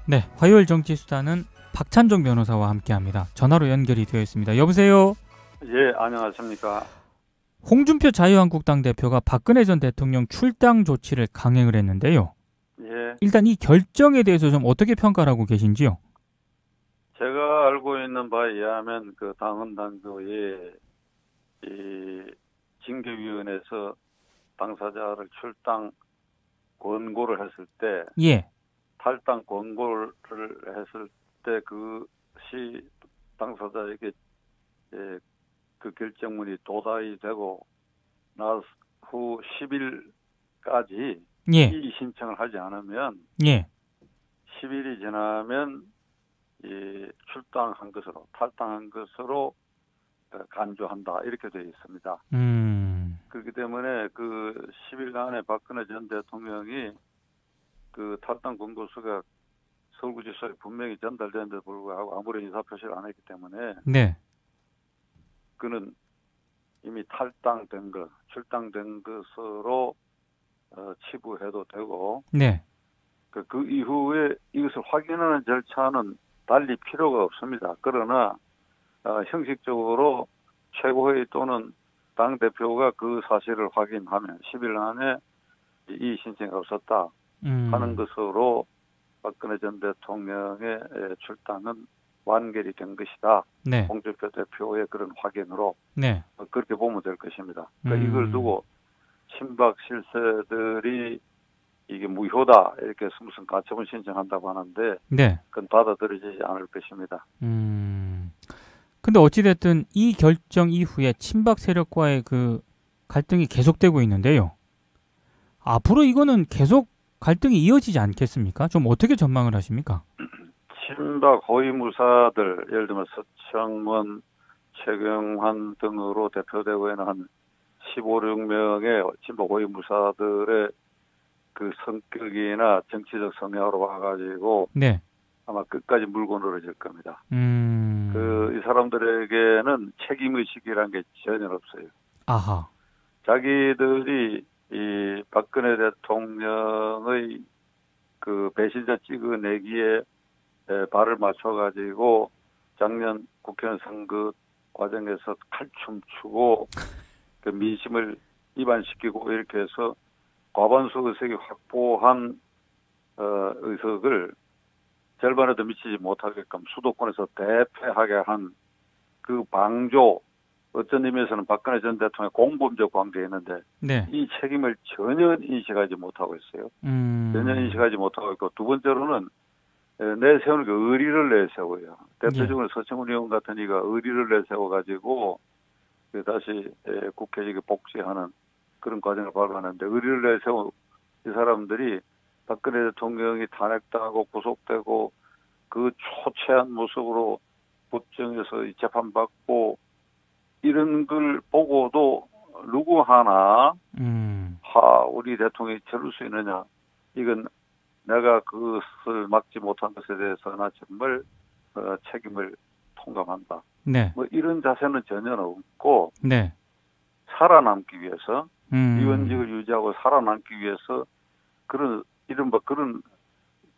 네, 화요일 정치수다는 박찬종 변호사와 함께합니다. 전화로 연결이 되어 있습니다. 여보세요? 예, 안녕하십니까. 홍준표 자유한국당 대표가 박근혜 전 대통령 출당 조치를 강행을 했는데요. 예, 일단 이 결정에 대해서 좀 어떻게 평가를 하고 계신지요? 제가 알고 있는 바에 의하면 그 당헌 당규에 이 징계위원회에서 당사자를 출당 권고를 했을 때 예, 탈당 권고를 했을 때 그것이 당사자에게 그 결정문이 도달이 되고 나 후 10일까지 예, 이의 신청을 하지 않으면 예. 10일이 지나면 출당한 것으로 탈당한 것으로 간주한다 이렇게 되어 있습니다. 그렇기 때문에 그 10일 안에 박근혜 전 대통령이 그 탈당 권고서가 서울구치소에 분명히 전달되는데 불구하고 아무런 인사표시를 안 했기 때문에 네, 그는 이미 탈당된 것, 출당된 것으로 치부해도 되고 네, 그 이후에 이것을 확인하는 절차는 달리 필요가 없습니다. 그러나 형식적으로 최고회의 또는 당대표가 그 사실을 확인하면 10일 안에 이 신청이 없었다 하는 것으로 박근혜 전 대통령의 출당은 완결이 된 것이다. 네, 홍준표 대표의 그런 확인으로 네. 그렇게 보면 될 것입니다. 그러니까 이걸 두고 친박 실세들이 이게 무효다 이렇게 해서 무슨 가처분 신청한다고 하는데 네. 그건 받아들여지지 않을 것입니다. 근데 어찌됐든 이 결정 이후에 친박 세력과의 그 갈등이 계속되고 있는데요. 앞으로 이거는 계속 갈등이 이어지지 않겠습니까? 좀 어떻게 전망을 하십니까? 친박 호위무사들 예를 들면 서청원, 최경환 등으로 대표되고 있는 한 15, 16명의 친박 호위무사들의 그 성격이나 정치적 성향으로 와가지고 네. 아마 끝까지 물고 늘어질 겁니다. 이 사람들에게는 책임의식이라는 게 전혀 없어요. 아하. 자기들이 이 박근혜 대통령의 그 배신자 찍어내기에 발을 맞춰가지고 작년 국회의원 선거 과정에서 칼춤 추고 그 민심을 이반시키고 이렇게 해서 과반수 의석이 확보한 의석을 절반에도 미치지 못하게끔 수도권에서 대패하게 한 그 방조, 어떤 의미에서는 박근혜 전 대통령의 공범적 관계에 있는데 네. 이 책임을 전혀 인식하지 못하고 있어요. 전혀 인식하지 못하고 있고 두 번째로는 내세우는 게 의리를 내세워요. 대표적으로 서청원 의원 같은 이가 의리를 내세워가지고 다시 국회에 복귀하는 그런 과정을 밟았는데 의리를 내세운 이 사람들이 박근혜 대통령이 탄핵당하고 구속되고 그 초췌한 모습으로 법정에서 재판받고 이런 걸 보고도 누구 하나 우리 대통령이 저럴 수 있느냐 이건 내가 그것을 막지 못한 것에 대해서 나 정말 책임을 통감한다. 네. 뭐 이런 자세는 전혀 없고 네. 살아남기 위해서 위원직을 유지하고 살아남기 위해서 그런 이른바 그런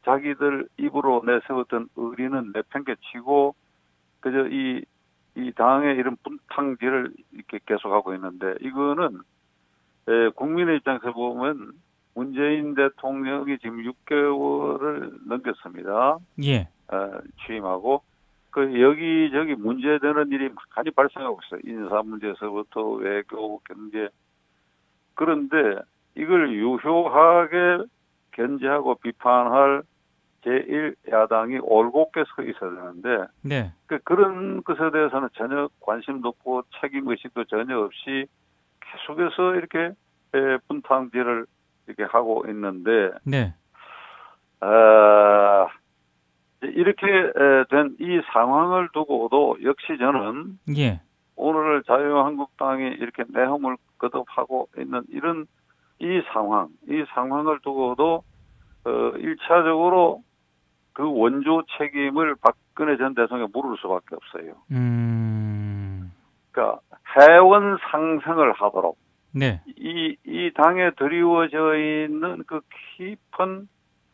자기들 입으로 내세웠던 의리는 내팽개치고 그저 이 당의 이런 분탕질을 이렇게 계속하고 있는데 이거는 국민의 입장에서 보면 문재인 대통령이 지금 6개월을 넘겼습니다. 예. 취임하고 그 여기저기 문제되는 일이 많이 발생하고 있어요. 인사 문제에서부터 외교, 경제. 그런데 이걸 유효하게 견제하고 비판할 제1야당이 올곧게 서 있어야 되는데 네. 그런 것에 대해서는 전혀 관심도 없고 책임의식도 전혀 없이 계속해서 이렇게 분탕질을 이렇게 하고 있는데 네. 이렇게 된 이 상황을 두고도 역시 저는 예. 오늘 자유한국당이 이렇게 내홍을 거듭하고 있는 이런 이 상황을 두고도 1차적으로 그 원조 책임을 박근혜 전 대통령에 물을 수밖에 없어요. 그러니까 해원 상승을 하도록 네. 이 당에 드리워져 있는 그 깊은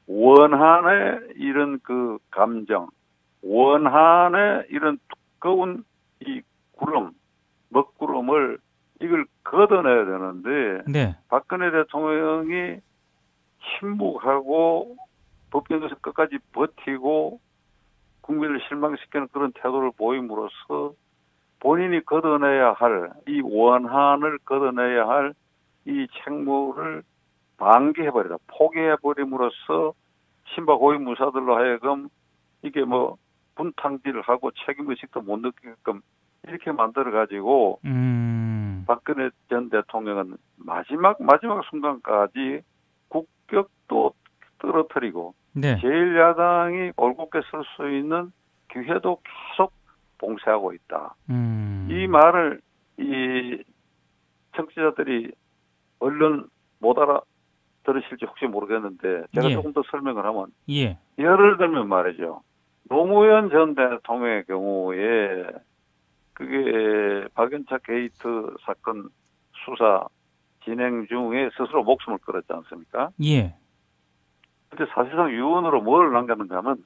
원한의 이런 그 감정, 원한의 이런 두꺼운 이 구름, 먹구름을 이걸 걷어내야 되는데 네. 박근혜 대통령이 침묵하고 법정에서 끝까지 버티고 국민을 실망시키는 그런 태도를 보임으로써 본인이 걷어내야 할 이 원한을 걷어내야 할 이 책무를 방기해버리다 포기해버림으로써 친박 고위 무사들로 하여금 이게 뭐 분탕질을 하고 책임의식도 못 느끼게끔 이렇게 만들어가지고 박근혜 전 대통령은 마지막 순간까지 국격도 떨어뜨리고 네. 제1야당이 올곧게 설 수 있는 기회도 계속 봉쇄하고 있다. 이 말을 이 청취자들이 얼른 못 알아들으실지 혹시 모르겠는데 제가 예. 조금 더 설명을 하면 예. 예를 들면 말이죠. 노무현 전 대통령의 경우에 그게 박연차 게이트 사건 수사 진행 중에 스스로 목숨을 끊었지 않습니까? 예. 근데 사실상 유언으로 뭘 남겼는가 하면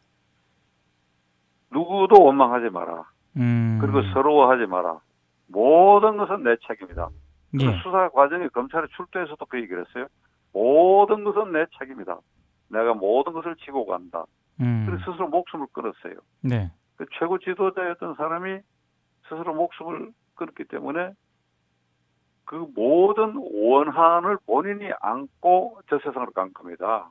누구도 원망하지 마라. 그리고 서러워하지 마라. 모든 것은 내 책임이다. 그 예. 수사 과정에 검찰에 출두해서도 그 얘기를 했어요. 모든 것은 내 책임이다. 내가 모든 것을 지고 간다. 그래서 스스로 목숨을 끊었어요. 네. 그 최고 지도자였던 사람이 스스로 목숨을 끊었기 때문에 그 모든 원한을 본인이 안고 저 세상으로 간 겁니다.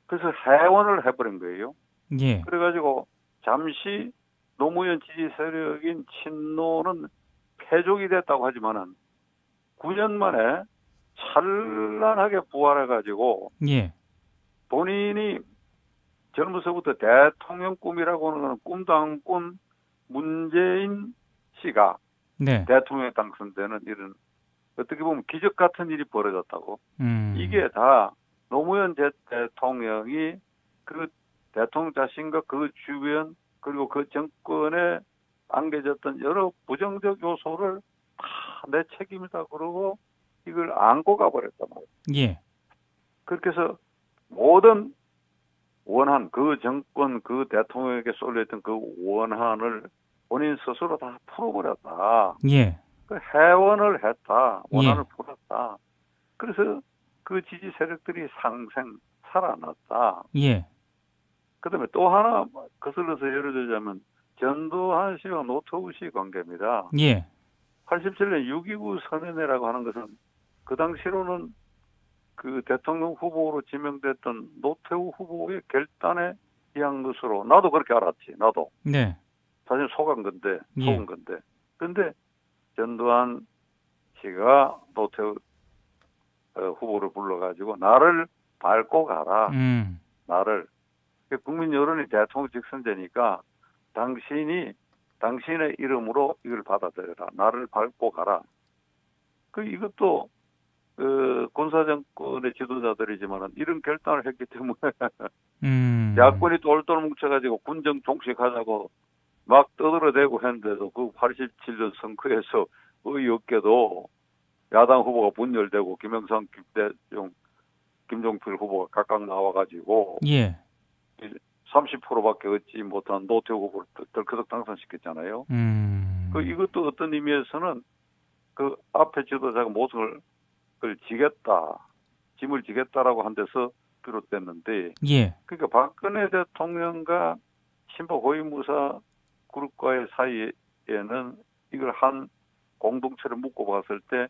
그래서 해원을 해버린 거예요. 예. 그래가지고 잠시 노무현 지지 세력인 친노는 패족이 됐다고 하지만은 9년 만에 찬란하게 부활해가지고 예. 본인이 젊어서부터 대통령 꿈이라고 하는 꿈도 안 꾼 문재인 씨가 네. 대통령에 당선되는 이런 어떻게 보면 기적 같은 일이 벌어졌다고. 이게 다 노무현 대통령이 그 대통령 자신과 그 주변 그리고 그 정권에 안겨졌던 여러 부정적 요소를 다 내 책임이다 그러고 이걸 안고 가버렸단 말이에요. 예. 그렇게 해서 모든 원한, 그 정권, 그 대통령에게 쏠려있던 그 원한을 본인 스스로 다 풀어버렸다. 예. 그 해원을 했다. 원한을 예. 풀었다. 그래서 그 지지 세력들이 살아났다. 예. 그 다음에 또 하나 거슬러서 예를 들자면 전두환 씨와 노태우 씨 관계입니다. 예. 87년 6.29 선언회라고 하는 것은 그 당시로는 그 대통령 후보로 지명됐던 노태우 후보의 결단에 의한 것으로 나도 그렇게 알았지. 나도. 네. 사실 속은 건데. 예. 근데 전두환 씨가 노태우 후보를 불러가지고 나를 밟고 가라. 나를. 국민 여론이 대통령 직선제니까 당신의 이름으로 이걸 받아들여라. 나를 밟고 가라. 이것도 군사정권의 지도자들이지만 이런 결단을 했기 때문에 야권이 똘똘 뭉쳐가지고 군정 종식하자고 막 떠들어대고 했는데도 그 87년 선거에서 어이없게도 야당 후보가 분열되고 김영삼, 김종필 후보가 각각 나와가지고 예. 30%밖에 얻지 못한 노태우 후보를 덜커덕 당선시켰잖아요. 이것도 어떤 의미에서는 그 앞에 지도자가 모습을 짐을 지겠다라고 한 데서 비롯됐는데, 예. 그러니까 박근혜 대통령과 친박 고위무사 그룹과의 사이에는 이걸 한 공동체를 묶고 봤을 때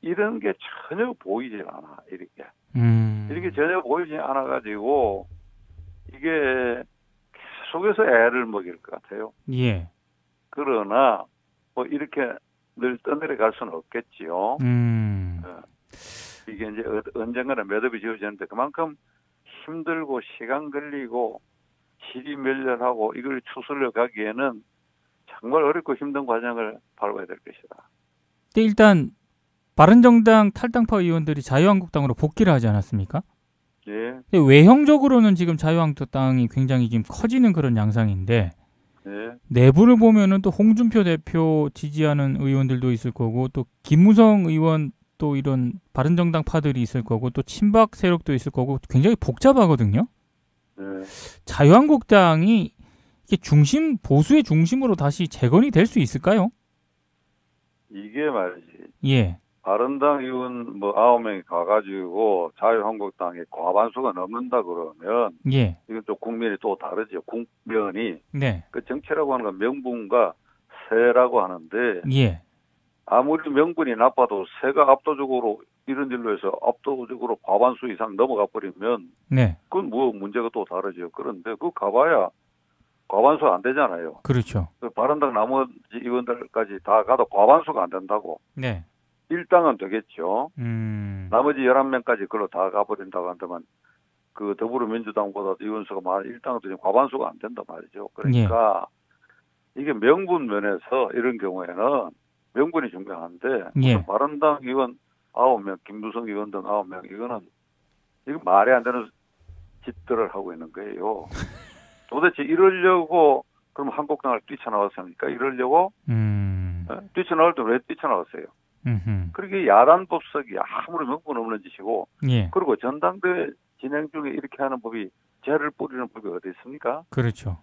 이런 게 전혀 보이질 않아. 이렇게 전혀 보이지 않아가지고 이게 계속해서 애를 먹일 것 같아요. 예. 그러나 뭐 이렇게 늘 떠내려갈 수는 없겠지요. 이게 이제 언젠가는 매듭이 지어지는데 그만큼 힘들고 시간 걸리고 시리멸렬하고 이걸 추스려 가기에는 정말 어렵고 힘든 과정을 밟아야 될 것이다. 근데 일단 바른정당 탈당파 의원들이 자유한국당으로 복귀를 하지 않았습니까? 예. 외형적으로는 지금 자유한국당이 굉장히 지금 커지는 그런 양상인데 예. 내부를 보면은 또 홍준표 대표 지지하는 의원들도 있을 거고 또 김무성 의원 또 이런 바른정당파들이 있을 거고 또 친박 세력도 있을 거고 굉장히 복잡하거든요. 네. 자유한국당이 이게 보수의 중심으로 다시 재건이 될 수 있을까요? 이게 말이지. 예. 바른당 의원 뭐 9명이 가가지고 자유한국당의 과반수가 넘는다 그러면 예. 이건 또 국면이 또 다르죠. 국면이. 네. 그 정치라고 하는 건 명분과 세라고 하는데 예. 아무리 명분이 나빠도 세가 압도적으로 이런 일로 해서 압도적으로 과반수 이상 넘어가 버리면 네. 그건 뭐 문제가 또 다르죠. 그런데 그거 가봐야 과반수 안 되잖아요. 그렇죠. 그 바른당 나머지 의원들까지 다 가도 과반수가 안 된다고. 네. 일당은 되겠죠. 나머지 11명까지 그걸로 다 가버린다고 한다면 그 더불어민주당보다 의원수가 많은 일당은 되면 과반수가 안 된단 말이죠. 그러니까 이게 명분 면에서 이런 경우에는 명분이 중요한데 예. 바른당 의원 9명, 김무성 의원 등 9명 이건 말이 안 되는 짓들을 하고 있는 거예요. 도대체 이러려고 그럼 한국당을 뛰쳐나왔습니까? 이러려고 뛰쳐나올 때 왜 뛰쳐나왔어요? 그렇게 야단 법석이 아무리 명분 없는 짓이고 예. 그리고 전당대회 진행 중에 이렇게 하는 법이 죄를 뿌리는 법이 어디 있습니까? 그렇죠.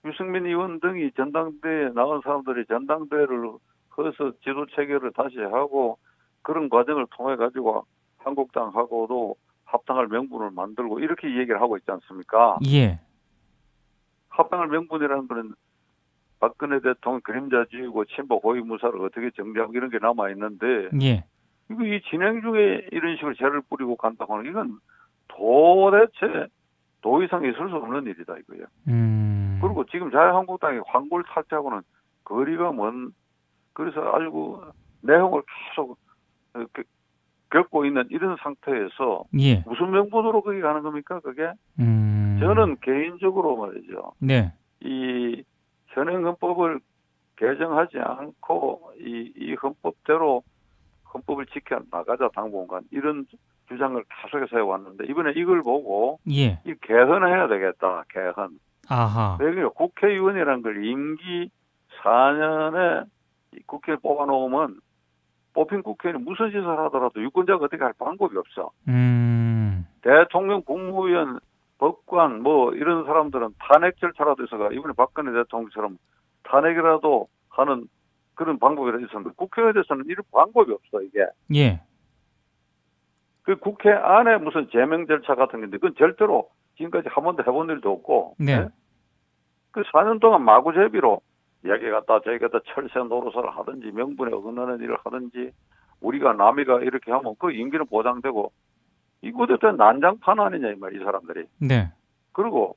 유승민 의원 등이 전당대회에 나온 사람들이 전당대회를 해서 지도 체결을 다시 하고 그런 과정을 통해 가지고 한국당하고도 합당할 명분을 만들고 이렇게 얘기를 하고 있지 않습니까? 예. 합당할 명분이라는 것은 박근혜 대통령 그림자주의고 친박 호위무사를 어떻게 정리하고 이런 게 남아 있는데 예. 이거 이 진행 중에 이런 식으로 죄를 뿌리고 간다고 하는 이건 도대체 도의상에 있을 수 없는 일이다 이거예요. 그리고 지금 자유한국당이 황골 탈퇴하고는 거리가 먼 그래서 알고 내용을 계속 겪고 있는 이런 상태에서 예. 무슨 명분으로 거기 가는 겁니까 그게? 저는 개인적으로 말이죠. 네. 이 현행 헌법을 개정하지 않고 이 헌법대로 헌법을 지켜 나가자 당분간 이런 주장을 계속해서 해왔는데 이번에 이걸 보고 예. 이 개헌해야 되겠다. 개헌. 아하. 왜냐면 국회의원이라는 걸 임기 4년에 국회에 뽑아놓으면 뽑힌 국회의원이 무슨 짓을 하더라도 유권자가 어떻게 할 방법이 없어. 대통령, 국무위원, 법관 뭐 이런 사람들은 탄핵 절차라도 있어가 이번에 박근혜 대통령처럼 탄핵이라도 하는 그런 방법이라도 있었는데 국회의원에서는 이런 방법이 없어 이게. 예. 그 국회 안에 무슨 제명 절차 같은 건데 그건 절대로 지금까지 한 번도 해본 일도 없고. 네. 네? 그 4년 동안 마구제비로 여기 갔다 저기 갔다 철새 노릇을 하든지 명분에 어긋나는 일을 하든지 우리가 남이가 이렇게 하면 그 임기는 보장되고 이거 대체 난장판 아니냐 이 말 이 사람들이. 네. 그리고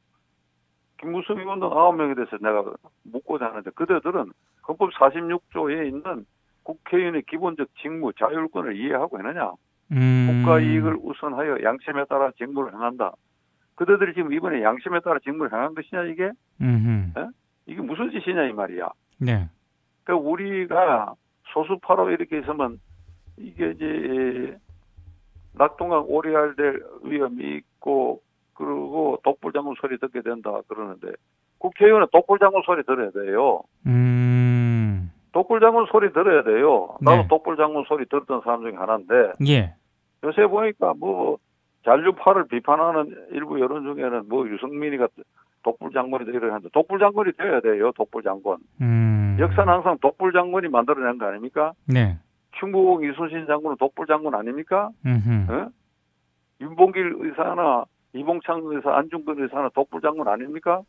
김무성 의원 등 9명에 대해서 내가 묻고자 하는데 그들은 헌법 46조에 있는 국회의원의 기본적 직무 자율권을 이해하고 있느냐. 국가 이익을 우선하여 양심에 따라 직무를 행한다. 그들이 지금 이번에 양심에 따라 직무를 행한 것이냐 이게? 이게 무슨 짓이냐 이 말이야. 네. 그러니까 우리가 소수파로 이렇게 있으면 이게 이제 낙동강 오리알 될 위험이 있고 그리고 독불장군 소리 듣게 된다 그러는데 국회의원은 독불장군 소리 들어야 돼요. 독불장군 소리 들어야 돼요. 나도 네. 독불장군 소리 들었던 사람 중에 하나인데 예. 요새 보니까 뭐 잔류파를 비판하는 일부 여론 중에는 뭐 유승민이가 독불장군이다 이렇게 하는데 독불장군이 돼야 돼요. 독불장군. 역사는 항상 독불장군이 만들어낸 거 아닙니까? 네. 충무공 이순신 장군은 독불장군 아닙니까? 어? 윤봉길 의사나 이봉창 의사, 안중근 의사나 독불장군 아닙니까?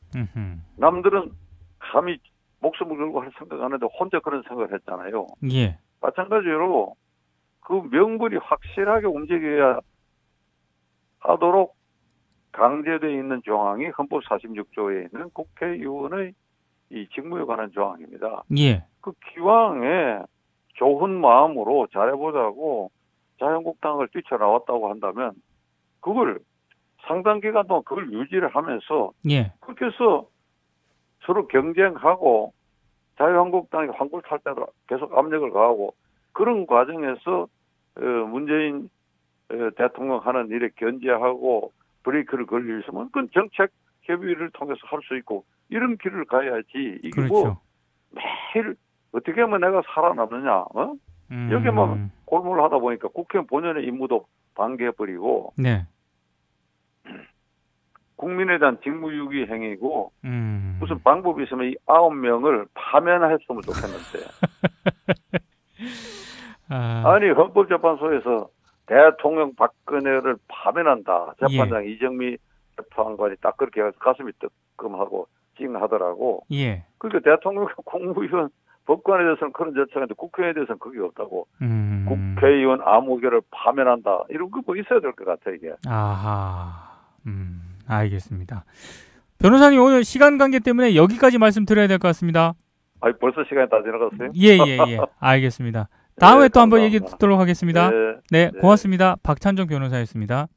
남들은 감히 목숨을 걸고 할 생각 안 했는데 혼자 그런 생각을 했잖아요. 예. 마찬가지로 그 명분이 확실하게 움직여야 하도록 강제되어 있는 조항이 헌법 46조에 있는 국회의원의 이 직무에 관한 조항입니다. 예. 그 기왕에 좋은 마음으로 잘해보자고 자유한국당을 뛰쳐나왔다고 한다면 그걸 상당 기간 동안 그걸 유지를 하면서 예. 그렇게 해서 서로 경쟁하고 자유한국당이 황굴 탈 때도 계속 압력을 가하고 그런 과정에서 문재인 대통령 하는 일에 견제하고 브레이크를 걸리면 그건 정책 협의를 통해서 할 수 있고 이런 길을 가야지 이게 그렇죠. 뭐 매일 어떻게 하면 내가 살아남느냐 여기만 골몰을 하다 보니까 국회의원 본연의 임무도 방기해버리고 네. 국민에 대한 직무유기 행위고 무슨 방법이 있으면 이 9명을 파면했으면 좋겠는데 아니 헌법재판소에서 대통령 박근혜를 파면한다. 재판장 예. 이정미 재판관이 딱 그렇게 해서 가슴이 뜨끔하고 찡하더라고. 예. 그러니까 대통령 국무위원 법관에 대해서는 그런 절차가 있는데 국회의원에 대해서는 그게 없다고. 국회의원 아무개를 파면한다. 이런 거 뭐 있어야 될 것 같아 이게. 아하. 알겠습니다. 변호사님 오늘 시간 관계 때문에 여기까지 말씀드려야 될 것 같습니다. 아니 벌써 시간이 다 지나갔어요? 예. 알겠습니다. 다음에 네, 또 한번 감사합니다. 얘기 듣도록 하겠습니다. 네, 고맙습니다. 박찬종 변호사였습니다.